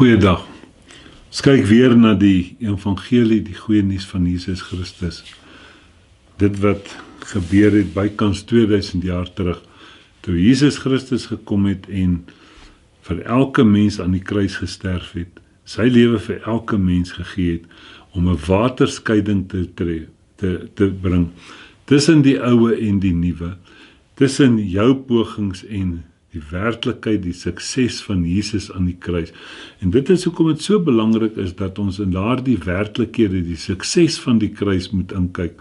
Goeiedag. Ons kyk weer na die evangelie, die goeie nuus van Jesus Christus. Dit wat gebeur het bykans 2000 jaar terug, toe Jesus Christus gekom het en vir elke mens aan die kruis gesterf het, sy lewe vir elke mens gegee het, om 'n waterskeiding te bring, tussen die oue en die nuwe, tussen jou pogings en die werklikheid, die sukses van Jesus aan die kruis. En dit is hoekom dit so belangrik is, dat ons in daardie werklikhede, die sukses van die kruis moet inkyk,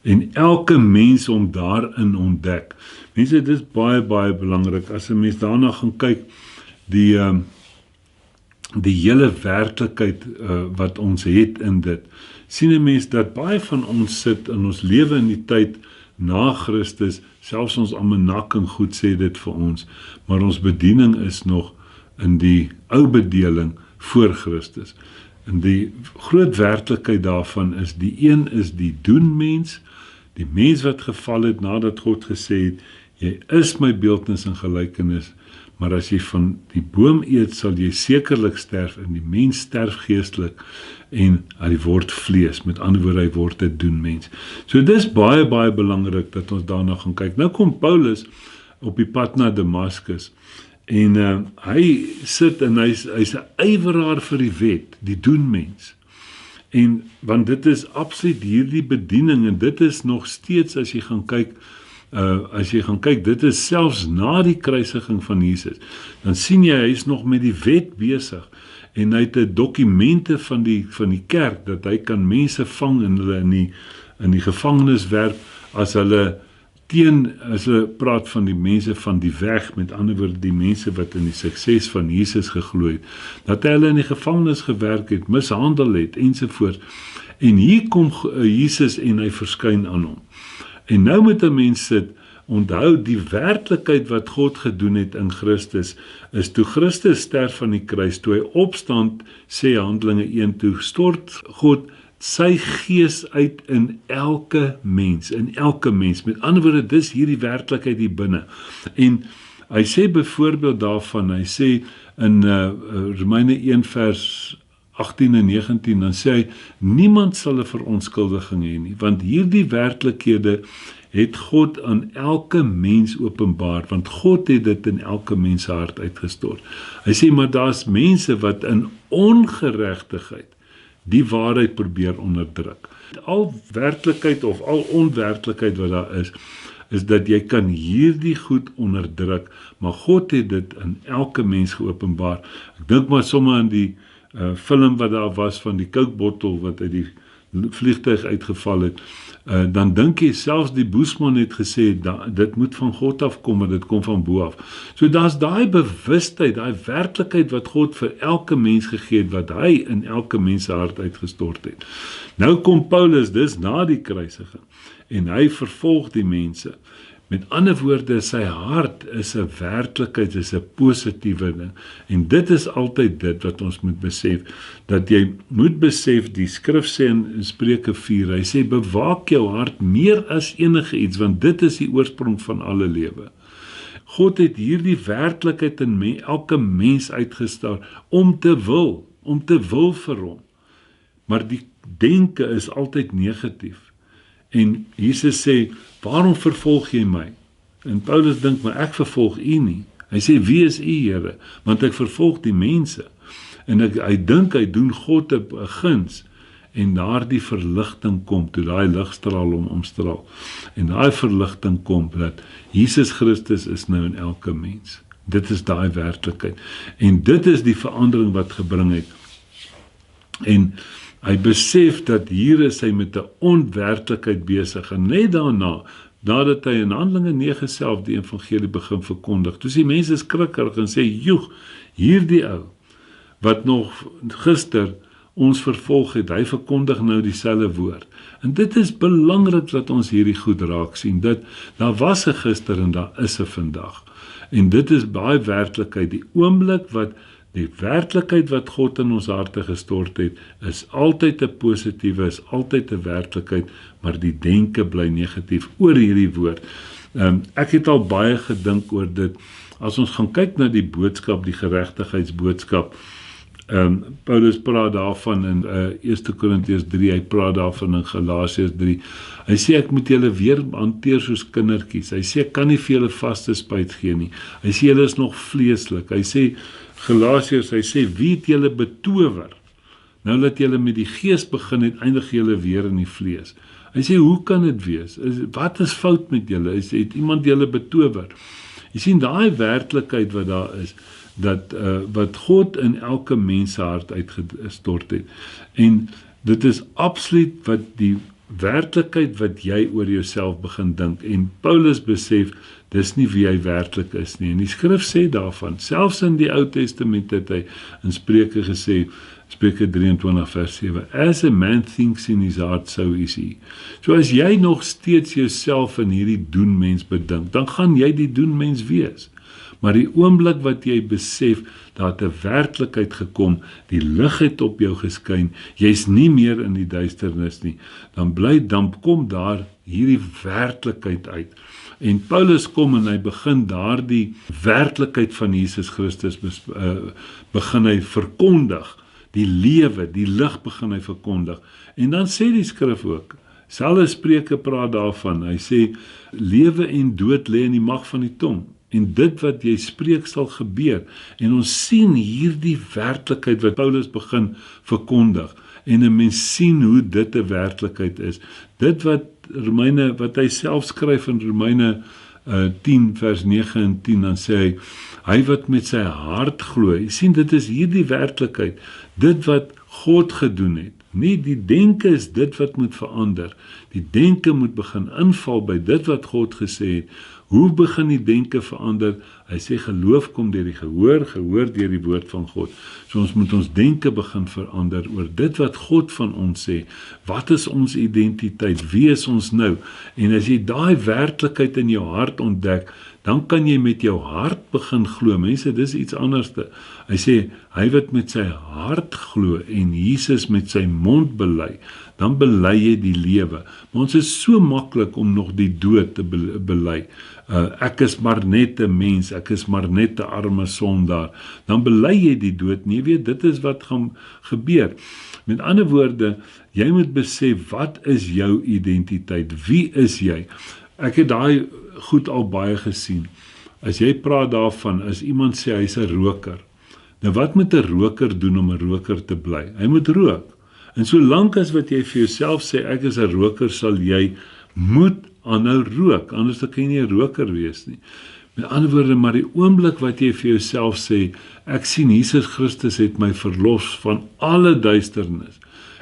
en elke mens om daarin ontdek. Mense, dit is baie, baie belangrik, as 'n mens daarna gaan kyk, die hele werklikheid wat ons het in dit, sien 'n mens dat baie van ons sit in ons lewe in die tyd na Christus, selfs ons almanak en goed sê dit vir ons, maar ons bediening is nog in die ou bedeling voor Christus. En die groot werklikheid daarvan is, die een is die doenmens, die mens wat geval het nadat God gesê het, jy is my beeldnis en gelykenis, maar as jy van die boom eet, sal jy sekerlik sterf, en die mens sterf geestelik, en hy word vlees, met ander woorde, hy word 'n doenmens. So dit is baie, baie belangrik dat ons daarna gaan kyk. Nou kom Paulus op die pad na Damaskus, en hy sit en hy's 'n ywerraar vir die wet, die doenmens. En want dit is absoluut hierdie bediening, en dit is nog steeds, as jy gaan kyk, dit is selfs na die kruisiging van Jesus, dan sien jy, hy is nog met die wet besig, en hy het 'n dokumente van die kerk, dat hy kan mense vang en hulle in die gevangenis werp, as hulle praat van die mense van die weg, met ander woorde die mense wat in die sukses van Jesus geglo het, dat hy hulle in die gevangenis gewerk het, mishandel het, ensovoort. En hier kom Jesus en hy verskyn aan hom. En nou moet 'n mens sit, onthou die werklikheid wat God gedoen het in Christus, is toe Christus sterf aan die kruis, toe hy opstand, sê Handelinge 1, toe stort God sy gees uit in elke mens, met ander woorde, dis hierdie werklikheid hier binne. En hy sê byvoorbeeld daarvan, hy sê in Romeine 1 vers 18 en 19, dan sê hy, niemand sal 'n verontskuldiging hê nie, want hierdie werklikhede het God aan elke mens openbaar, want God het dit in elke mens hart uitgestort. Hy sê, maar daar's mense wat in ongeregtigheid die waarheid probeer onderdruk. Al werklikheid of al onwerklikheid wat daar is dat jy kan hierdie goed onderdruk, maar God het dit in elke mens geopenbaar. Ek dink maar sommer aan die film wat daar was van die kookbottel wat uit die vliegtuig uitgeval het, dan dink jy, selfs die boesman het gesê, dit moet van God afkom, maar dit kom van bo af. So daar's daai bewustheid, daai werklikheid wat God vir elke mens gegee het, wat hy in elke mens se hart uitgestort het. Nou kom Paulus, dis na die kruisiging, en hy vervolg die mense. Met ander woorde, sy hart is 'n werklikheid, is 'n positiewe ding. En dit is altyd dit wat ons moet besef, dat jy moet besef, die skrif sê in Spreuke 4, hy sê, bewaak jou hart meer as enige iets, want dit is die oorsprong van alle lewe. God het hierdie werklikheid in elke mens uitgestaan, om te wil vir hom. Maar die denke is altyd negatief. En Jesus sê, waarom vervolg jy my? En Paulus dink, maar ek vervolg u nie. Hy sê, wie is u, Here? Want ek vervolg die mense. En hy dink, hy doen God 'n guns, en daardie verligting kom, toe daai ligstraal hom omstraal. En daai verligting kom, dat Jesus Christus is nou in elke mens. Dit is daai werklikheid. En dit is die verandering wat gebring het. En hy besef dat hier is hy met 'n onwerklikheid besig, en net nadat hy in Handelinge 9 self die evangelie begin verkondig, toe die mense skrikkerig en sê, joeg, hierdie ou, wat nog gister ons vervolg het, hy verkondig nou dieselfde woord. En dit is belangrik dat ons hierdie goed raak sien, dat daar was 'n gister en daar is 'n vandag. En dit is baie werklikheid, die oomblik wat die werklikheid wat God in ons harte gestort het, is altyd 'n positiewe, is altyd 'n werklikheid, maar die denke bly negatief oor hierdie woord. Ek het al baie gedink oor dit. As ons gaan kyk na die boodskap, die geregtigheidsboodskap, Paulus praat daarvan in 1 Korintiërs 3, hy praat daarvan in Galasiërs 3. Hy sê ek moet julle weer hanteer soos kindertjies. Hy sê ek kan nie vir julle vaste spyt gee nie. Hy sê julle is nog vleeslik. Hy sê Galasiërs, hy sê wie het julle betower? Nou dat julle met die gees begin het, eindig julle weer in die vlees. Hy sê hoe kan dit wees? Wat is fout met julle? Hy sê het iemand julle betower? Jy sien daai werklikheid wat daar is, dat wat God in elke mens se hart uitgestort het. En dit is absoluut wat die werklikheid wat jy oor jouself begin dink. En Paulus besef dis nie wie hy werklik is nie. En die skrif sê daarvan, selfs in die Ou Testament het hy in Spreuke gesê, Spreuke 23 vers 7, as a man thinks in his heart, so is he. So as jy nog steeds jouself in hierdie doenmens bedink, dan gaan jy die doenmens wees. Maar die oomblik wat jy besef, dat 'n werklikheid gekom, die lig het op jou geskyn, jy's nie meer in die duisternis nie, dan kom daar hierdie werklikheid uit. En Paulus kom en hy begin daardie werklikheid van Jesus Christus begin hy verkondig, die lewe, die lig begin hy verkondig. En dan sê die skrif ook, selfs Spreuke praat daarvan, hy sê, lewe en dood lê in die mag van die tong. En dit wat jy spreek sal gebeur. En ons sien hierdie werklikheid wat Paulus begin verkondig. En 'n mens sien hoe dit 'n werklikheid is. Dit wat wat hy self skryf in Romeine 10 vers 9 en 10, dan sê hy wat met sy hart glo. Jy sien, dit is hierdie werklikheid. Dit wat God gedoen het. Nie die denke is dit wat moet verander. Die denke moet begin inval by dit wat God gesê het. Hoe begin die denke verander? Hy sê geloof kom deur die gehoor, gehoor deur die woord van God. So ons moet ons denke begin verander oor dit wat God van ons sê. Wat is ons identiteit? Wie is ons nou? En as jy daai werklikheid in jou hart ontdek, dan kan jy met jou hart begin glo. Mense, dis iets anderste. Hy sê, hy wat met sy hart glo en Jesus met sy mond bely, dan bely jy die lewe. Maar ons is so maklik om nog die dood te bely. Ek is maar net 'n mens, ek is maar net 'n arme sondaar. Dan bely jy die dood nie, weet, dit is wat gaan gebeur. Met ander woorde, jy moet besef, wat is jou identiteit? Wie is jy? Ek het daai goed al baie gesien. As jy praat daarvan, as iemand sê hy's 'n roker, nou wat moet 'n roker doen om 'n roker te bly? Hy moet rook. En solank as wat jy vir jouself sê, ek is 'n roker, sal jy moet aanhou rook, anders kan jy nie 'n roker wees nie. Met ander woorde, maar die oomblik wat jy vir jouself sê, ek sien Jesus Christus het my verlos van alle duisternis,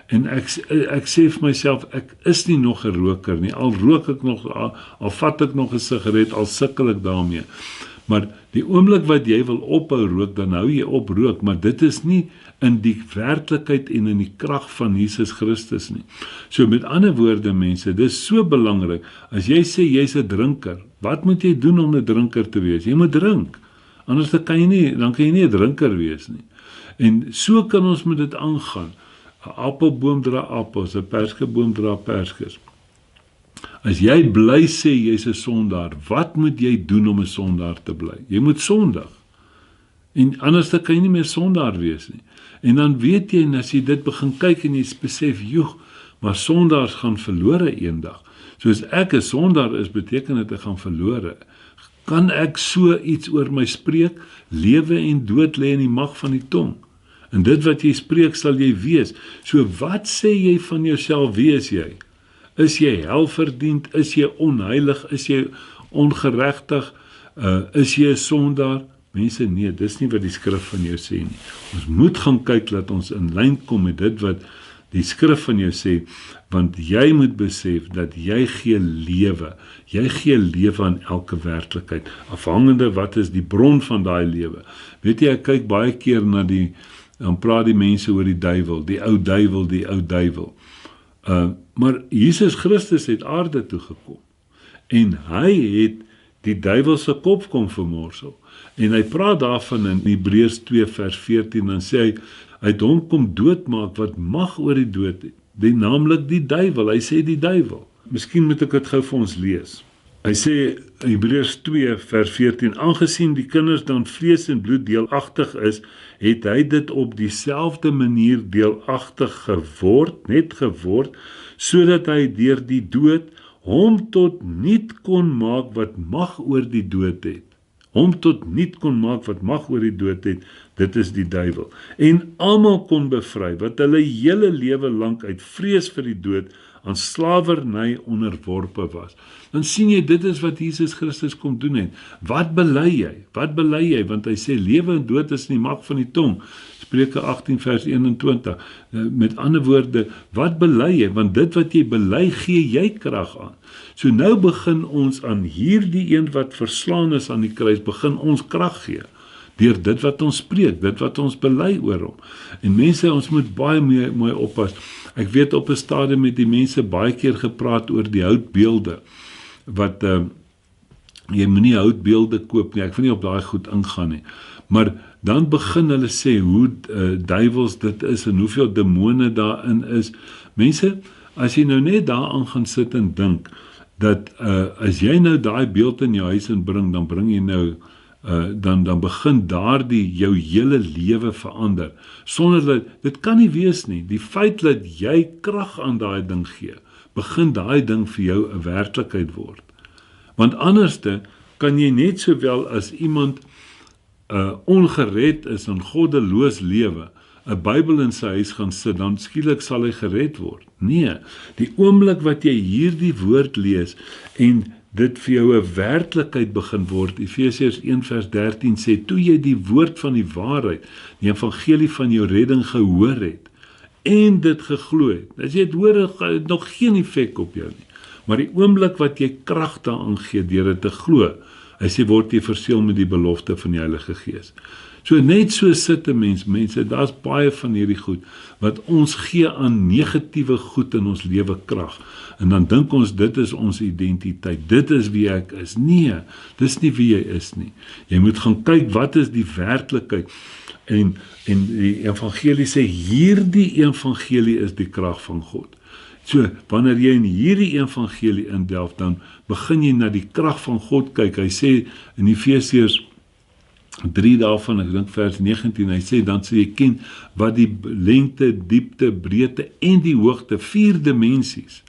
en ek sê vir myself, ek is nie nog 'n roker nie, al rook ek nog, al vat ek nog 'n sigaret, al sukkel ek daarmee. Maar die oomblik wat jy wil ophou rook, dan hou jy op rook, maar dit is nie in die werklikheid en in die krag van Jesus Christus nie. So met ander woorde, mense, dis so belangrik, as jy sê jy's 'n drinker, wat moet jy doen om 'n drinker te wees? Jy moet drink, anders dan kan jy nie 'n drinker wees nie. En so kan ons met dit aangaan. 'n Appelboom dra appels, 'n perskeboom dra perskes. As jy bly sê jy's 'n sondaar, wat moet jy doen om 'n sondaar te bly? Jy moet sondig. En anders dan kan jy nie meer sondaar wees nie. En dan weet jy, en as jy dit begin kyk en jy besef, joeg, maar sondaars gaan verlore eendag. So as ek 'n sondaar is, beteken dit ek gaan verlore. Kan ek so iets oor my spreek? Lewe en dood lê in die mag van die tong. En dit wat jy spreek, sal jy wees. So wat sê jy van jouself, wie is jy? Is jy helverdiend? Is jy onheilig? Is jy ongeregtig? Is jy 'n sondaar? Mense, nee, dis nie wat die skrif van jou sê nie. Ons moet gaan kyk dat ons in lyn kom met dit wat die skrif van jou sê, want jy moet besef dat jy gee lewe. Jy gee lewe aan elke werklikheid, afhangende wat is die bron van daai lewe. Weet jy, ek kyk baie keer na dan praat die mense oor die duiwel, die ou duiwel. Maar Jesus Christus het aarde toe gekom, en hy het die duiwel se kop kom vermorsel. En hy praat daarvan in Hebreërs 2 vers 14, dan sê hy het hom kom doodmaak wat mag oor die dood het, naamlik die duiwel. Hy sê die duiwel. Miskien moet ek dit gou vir ons lees. Hy sê, Hebreërs 2 vers 14, aangesien die kinders dan vlees en bloed deelagtig is, het hy dit op dieselfde manier deelagtig geword, net geword, sodat hy deur die dood hom tot niet kon maak wat mag oor die dood het. Hom tot niet kon maak wat mag oor die dood het, dit is die duiwel. En almal kon bevry, wat hulle hele lewe lank uit vrees vir die dood aan slawerny onderworpe was. Dan sien jy, dit is wat Jesus Christus kom doen het. Wat bely jy? Wat bely jy? Want hy sê, lewe en dood is in die mag van die tong. Spreuke 18 vers 21. Met ander woorde, wat bely jy? Want dit wat jy bely, gee jy krag aan. So nou begin ons aan hierdie een wat verslaan is aan die kruis, begin ons krag gee. Deur dit wat ons spreek, dit wat ons bely oor hom. En mense, ons moet baie mooi oppas. Ek weet op 'n stadium met die mense baie keer gepraat oor die houtbeelde, wat jy moenie houtbeelde koop nie, ek wil nie op daai goed ingaan nie, maar dan begin hulle sê hoe duiwels dit is en hoeveel demone daarin is. Mense, as jy nou net daaraan gaan sit en dink, dat as jy nou daai beeld in jou huis inbring, dan bring jy nou dan begin daardie jou hele lewe verander, sonder dat, dit kan nie wees nie, die feit dat jy krag aan daai ding gee, begin daai ding vir jou 'n werklikheid word. Want anderste kan jy net sowel as iemand ongered is en goddeloos lewe, 'n Bybel in sy huis gaan sit, dan skielik sal hy gered word. Nee, die oomblik wat jy hierdie woord lees en dit vir jou 'n werklikheid begin word. Efesiërs 1 vers 13 sê, toe jy die woord van die waarheid, die evangelie van jou redding gehoor het, en dit geglo het. As jy dit hoor, het nog geen effek op jou nie. Maar die oomblik wat jy krag daaraan gee deur dit te glo, hy sê word jy verseël met die belofte van die Heilige Gees. So net so sit 'n mense, daar's baie van hierdie goed, wat ons gee aan negatiewe goed in ons lewe krag. En dan dink ons, dit is ons identiteit, dit is wie ek is. Nee, dis nie wie jy is nie. Jy moet gaan kyk, wat is die werklikheid? En die evangelie sê, hierdie evangelie is die krag van God. So, wanneer jy in hierdie evangelie indelf, dan begin jy na die krag van God kyk. Hy sê in Efesiërs 3 daarvan, ek dink vers 19, hy sê, dan sê jy ken wat die lengte, diepte, breedte en die hoogte, 4 dimensies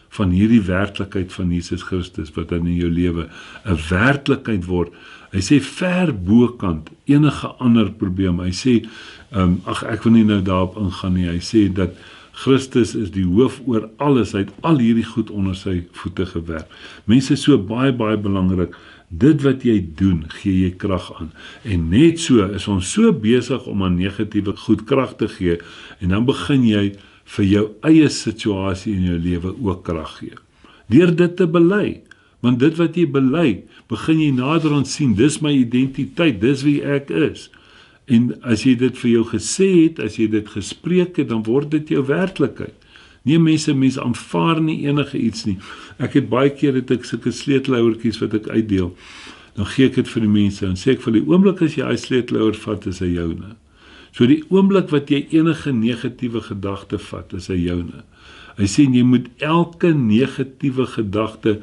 van hierdie werklikheid van Jesus Christus, wat dan in jou lewe 'n werklikheid word. Hy sê ver bokant enige ander probleem. Hy sê, ek wil nie nou daarop ingaan nie, hy sê dat Christus is die hoof oor alles, hy het al hierdie goed onder sy voete gewerk. Mense, so baie belangrik, dit wat jy doen, gee jy krag aan. En net so is ons so besig om aan negatiewe goed krag te gee, en dan begin jy vir jou eie situasie in jou lewe ook krag gee. Deur dit te bely, want dit wat jy bely, begin jy naderhand sien, dis my identiteit, dis wie ek is. En as jy dit vir jou gesê het, as jy dit gespreek het, dan word dit jou werklikheid. Nee, mense aanvaar nie enige iets nie. Ek het baie keer het ek sulke sleutelhouertjies wat ek uitdeel, dan gee ek dit vir die mense, en sê ek vir die oomblik as jy hy sleutelhouer vat, is hy joune. So die oomblik wat jy enige negatiewe gedagte vat, is hy joune. Hy sê, jy moet elke negatiewe gedagte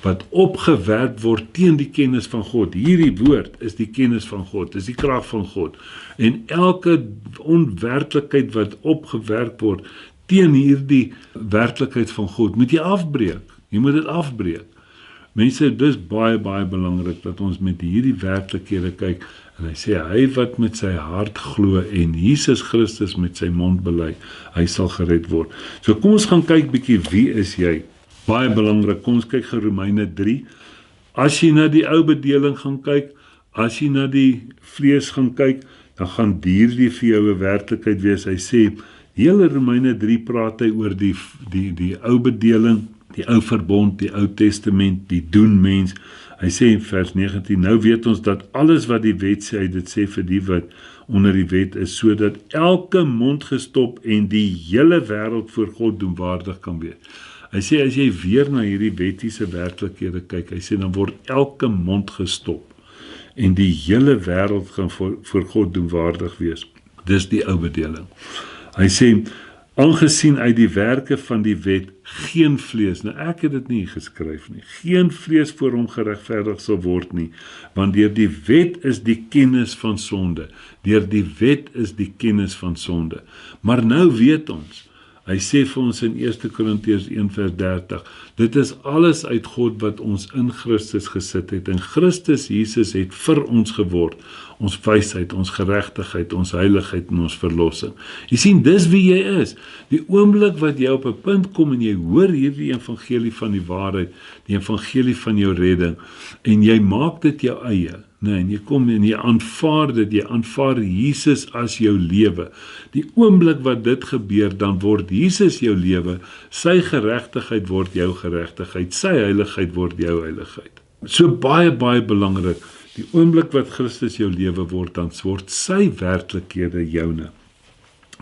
wat opgewerp word teen die kennis van God, hierdie woord is die kennis van God, is die krag van God, en elke onwerklikheid wat opgewerp word teen hierdie werklikheid van God, moet jy afbreek, jy moet dit afbreek. Mense, dis baie belangrik dat ons met hierdie werklikhede kyk, en hy sê, hy wat met sy hart glo en Jesus Christus met sy mond bely, hy sal gered word. So kom ons gaan kyk bietjie, wie is jy? Baie belangrik, kom ons kyk Romeine 3. As jy na die ou bedeling gaan kyk, as jy na die vlees gaan kyk, dan gaan hierdie vir jou 'n werklikheid wees. Hy sê, hele Romeine 3 praat hy oor die ou bedeling, die ou verbond, die ou testament, die doenmens. Hy sê in vers 19, nou weet ons dat alles wat die wet sê, hy dit sê vir die wat onder die wet is, sodat elke mond gestop en die hele wêreld voor God doenwaardig kan wees. Hy sê, as jy weer na hierdie wettiese werklikhede kyk, hy sê, dan word elke mond gestop en die hele wêreld gaan voor God doenwaardig wees. Dis die ou bedeling. Hy sê, Aangesien uit die werke van die wet geen vlees, nou ek het dit nie geskryf nie, geen vlees voor hom geregverdig sal word nie, want deur die wet is die kennis van sonde, deur die wet is die kennis van sonde. Maar nou weet ons, hy sê vir ons in 1 Korintiërs 1 vers 30, dit is alles uit God wat ons in Christus gesit het, en Christus Jesus het vir ons geword, ons wysheid, ons geregtigheid, ons heiligheid en ons verlossing. Jy sien, dis wie jy is. Die oomblik wat jy op 'n punt kom en jy hoor hierdie evangelie van die waarheid, die evangelie van jou redding, en jy maak dit jou eie, en jy kom en jy aanvaar dit, jy aanvaar Jesus as jou lewe. Die oomblik wat dit gebeur, dan word Jesus jou lewe, sy geregtigheid word jou geregtigheid, sy heiligheid word jou heiligheid. So baie, baie belangrik, die oomblik wat Christus jou lewe word, dan word sy werklikhede joune.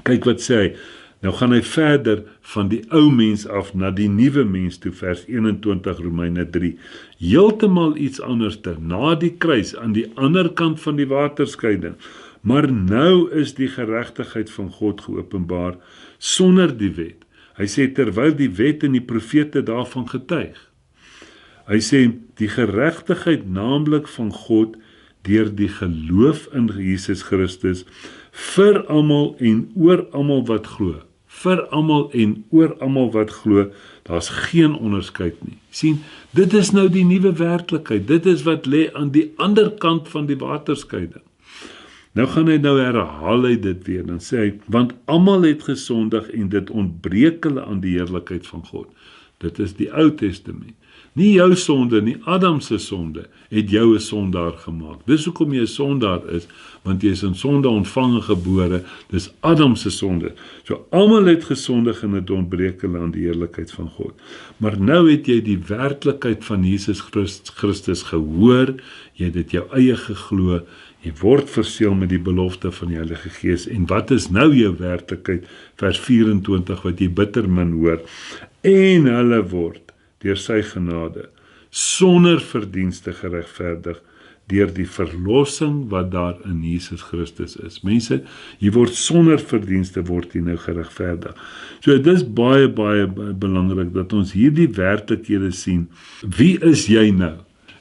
Kyk wat sê hy, nou gaan hy verder van die ou mens af na die nuwe mens toe, vers 21 Romeine 3. Heeltemal iets anders na die kruis, aan die ander kant van die waterskeiding. Maar nou is die geregtigheid van God geopenbaar, sonder die wet. Hy sê, terwyl die wet en die profete daarvan getuig. Hy sê, die geregtigheid naamlik van God, deur die geloof in Jesus Christus, vir almal en oor almal wat glo. Vir almal en oor almal wat glo, daar's geen onderskeid nie. Sien, dit is nou die nuwe werklikheid, dit is wat lê aan die ander kant van die waterskeiding. Nou gaan hy herhaal hy dit weer, dan sê hy, want almal het gesondig en dit ontbreek hulle aan die heerlikheid van God. Dit is die Ou Testament. Nie jou sonde, nie Adam se sonde, het jou 'n sondaar gemaak. Dis hoekom jy 'n sondaar is, want jy is in sonde ontvang gebore, dis Adam se sonde. So almal het gesondig en dit ontbreek hulle aan die heerlikheid van God. Maar nou het jy die werklikheid van Jesus Christus gehoor, jy het dit jou eie geglo, jy word verseël met die belofte van die Heilige Gees. En wat is nou jou werklikheid? Vers 24 wat jy bitter min hoor. En hulle word deur sy genade, sonder verdienste geregverdig, deur die verlossing wat daar in Jesus Christus is. Mense, jy word sonder verdienste word jy nou geregverdig. So dit is baie, baie belangrik dat ons hierdie werklikhede sien. Wie is jy nou?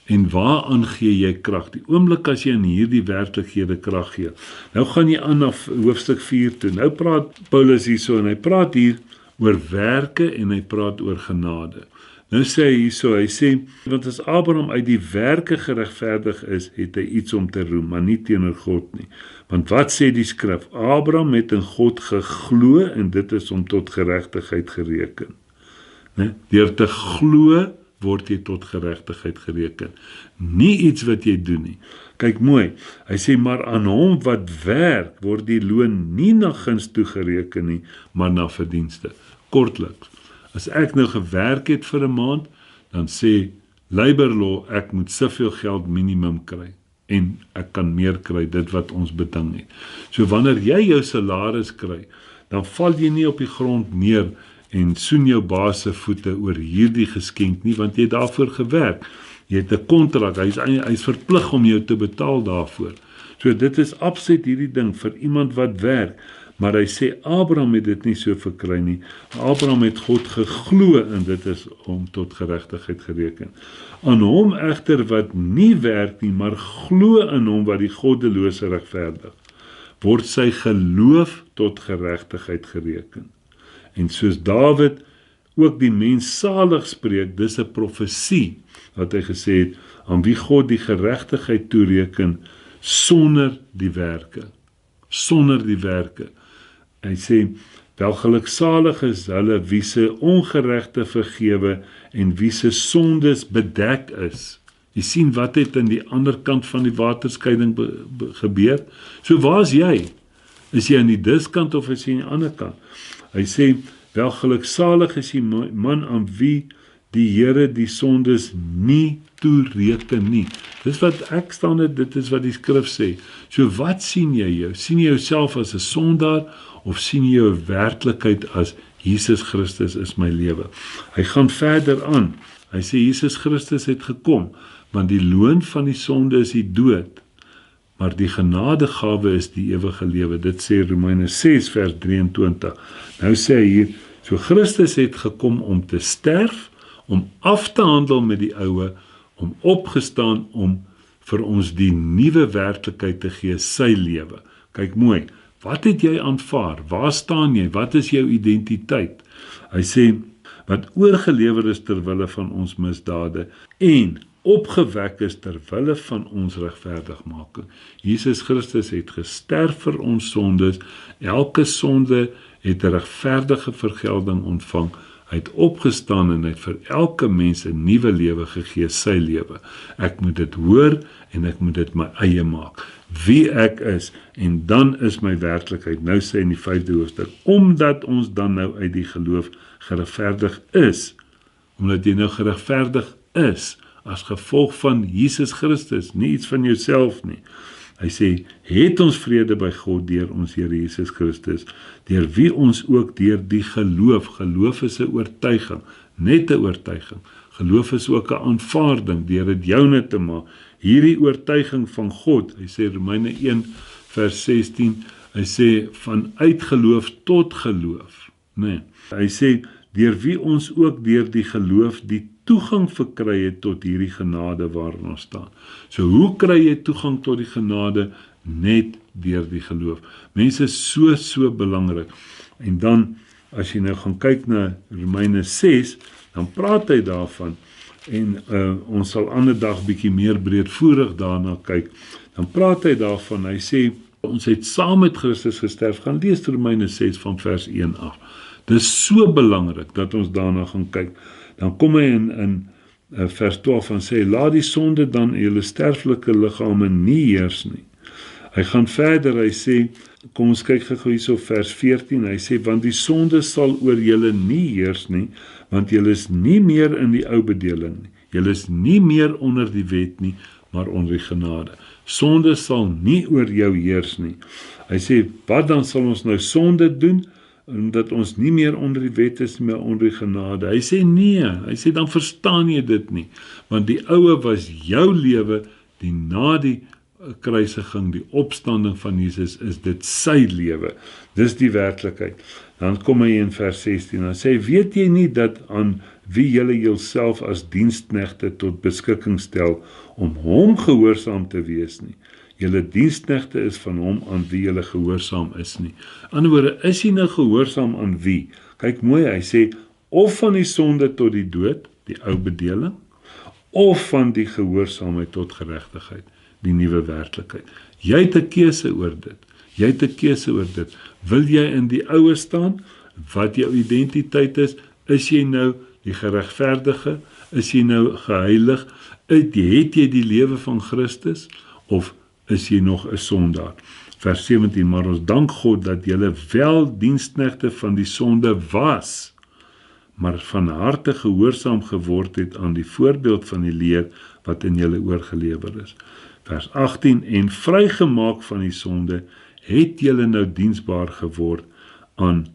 En waaraan gee jy krag? Die oomblik as jy in hierdie werklikhede krag gee. Nou gaan jy aan na hoofstuk 4 toe. Nou praat Paulus hierso en hy praat hier oor werke en hy praat oor genade. Nou sê hy hierso, hy sê, want as Abraham uit die werke geregverdig is, het hy iets om te roem, maar nie teenoor God nie. Want wat sê die skrif? Abraham het in God geglo en dit is om tot geregtigheid gereken. Deur te glo word jy tot geregtigheid gereken. Nie iets wat jy doen nie. Kyk mooi, hy sê, maar aan hom wat werk, word die loon nie na guns toegereken nie, maar na verdienste. Kortliks, as ek nou gewerk het vir 'n maand, dan sê Labour Law, ek moet soveel geld minimum kry, en ek kan meer kry, dit wat ons beding het. So wanneer jy jou salaris kry, dan val jy nie op die grond neer, en soen jou baas se voete oor hierdie geskenk nie, want jy het daarvoor gewerk. Jy het 'n kontrak, hy is verplig om jou te betaal daarvoor. So dit is absoluut hierdie ding vir iemand wat werk, maar hy sê Abraham het dit nie so verkry nie. Abraham het God geglo en dit is om tot geregtigheid gereken. Aan hom egter wat nie werk nie, maar glo in hom wat die goddelose regverdig, word sy geloof tot geregtigheid gereken. En soos Dawid ook die mens salig spreek, dis 'n profesie wat hy gesê het, aan wie God die geregtigheid toereken sonder die werke. Sonder die werke. Hy sê, welgeluksalig is hulle wie se ongeregte vergewe en wie se sondes bedek is. Jy sien wat het aan die ander kant van die waterskeiding gebeur? So waar is jy? Is jy aan die diskant of is jy aan die ander kant? Hy sê, welgeluksalig is die man aan wie die Here die sondes nie toereken nie. Dis wat ek staan het, dit is wat die skrif sê. So wat sien jy jou? Sien jy jouself as 'n sondaar of sien jy jou werklikheid as Jesus Christus is my lewe? Hy gaan verder aan. Hy sê Jesus Christus het gekom, want die loon van die sonde is die dood. maar die genadegawe is die ewige lewe. Dit sê Romeine 6 vers 23. Nou sê hy hier, so Christus het gekom om te sterf, om af te handel met die oue, om opgestaan om vir ons die nuwe werklikheid te gee, sy lewe. Kyk mooi, wat het jy aanvaar? Waar staan jy? Wat is jou identiteit? Hy sê, wat oorgelewer is terwille van ons misdade en opgewek is terwille van ons regverdigmaking. Jesus Christus het gesterf vir ons sondes, elke sonde het 'n regverdige vergelding ontvang, hy het opgestaan en hy het vir elke mens 'n nuwe lewe gegee, sy lewe. Ek moet dit hoor en ek moet dit my eie maak. Wie ek is, en dan is my werklikheid. Nou sê in die 5de hoofstuk, omdat ons dan nou uit die geloof geregverdig is, omdat jy nou geregverdig is, as gevolg van Jesus Christus, nie iets van jouself nie. Hy sê, het ons vrede by God deur ons Here Jesus Christus, deur wie ons ook deur die geloof is 'n oortuiging, net 'n oortuiging, geloof is ook 'n aanvaarding, deur dit joune te maak, hierdie oortuiging van God, hy sê Romeine 1 vers 16, hy sê, van uitgeloof tot geloof, nee, hy sê, deur wie ons ook deur die geloof die toegang verkry het tot hierdie genade waarin ons staan. So hoe kry jy toegang tot die genade? Net deur die geloof. Mense is so belangrik. En dan, as jy nou gaan kyk na Romeine 6, dan praat hy daarvan, en ons sal ander dag bietjie meer breedvoerig daarna kyk, dan praat hy daarvan, hy sê, ons het saam met Christus gesterf, gaan lees Romeine 6 van vers 1 af. Dit is so belangrik, dat ons daarna gaan kyk. Dan kom hy in vers 12 en sê, laat die sonde dan in julle sterflike liggame nie heers nie. Hy gaan verder, hy sê, kom ons kyk gou hierso vers 14, hy sê, want die sonde sal oor julle nie heers nie, want julle is nie meer in die ou bedeling nie. Julle is nie meer onder die wet nie, maar onder die genade. Sonde sal nie oor jou heers nie. Hy sê, wat dan sal ons nou sonde doen? Omdat ons nie meer onder die wet is, maar onder die genade. Hy sê nee, hy sê dan verstaan jy dit nie, want die oue was jou lewe, die na die kruisiging, die opstanding van Jesus, is dit sy lewe. Dis die werklikheid. Dan kom hy in vers 16, dan sê, weet jy nie dat aan wie julle julself as diensknegte tot beskikking stel, om hom gehoorsaam te wees nie? Julle diensknegte is van hom aan wie julle gehoorsaam is nie. In ander woorde, is jy nou gehoorsaam aan wie? Kyk mooi, hy sê, of van die sonde tot die dood, die ou bedeling, of van die gehoorsaamheid tot geregtigheid, die nuwe werklikheid. Jy het 'n keuse oor dit. Jy het 'n keuse oor dit. Wil jy in die oue staan? Wat jou identiteit is? Is jy nou die geregverdige? Is jy nou geheilig? Het jy die lewe van Christus? Of is jy nog 'n sondaar? Vers 17, maar ons dank God dat julle wel diensknegte van die sonde was, maar van harte gehoorsaam geword het aan die voorbeeld van die leer wat in julle oorgelewer is. Vers 18, en vrygemaak van die sonde, het julle nou diensbaar geword aan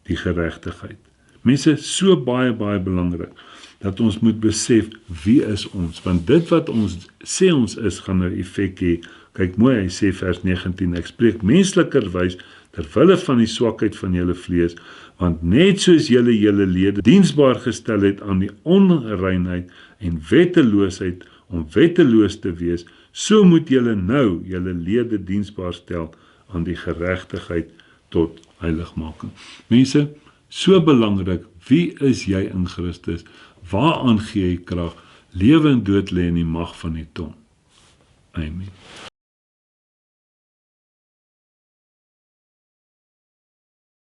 die geregtigheid. Mense, so baie belangrik, dat ons moet besef, wie is ons? Want dit wat ons sê ons is, gaan 'n effek hê. Kyk mooi, hy sê vers 19, ek spreek menslikerwys, terwille van die swakheid van julle vlees, want net soos julle lede diensbaar gestel het aan die onreinheid en wetteloosheid, om wetteloos te wees, so moet julle nou julle lede diensbaar stel aan die geregtigheid tot heiligmaking. Mense, so belangrik, wie is jy in Christus? Waaraan gee jy krag? Lewe en dood lê in die mag van die tong. Amen.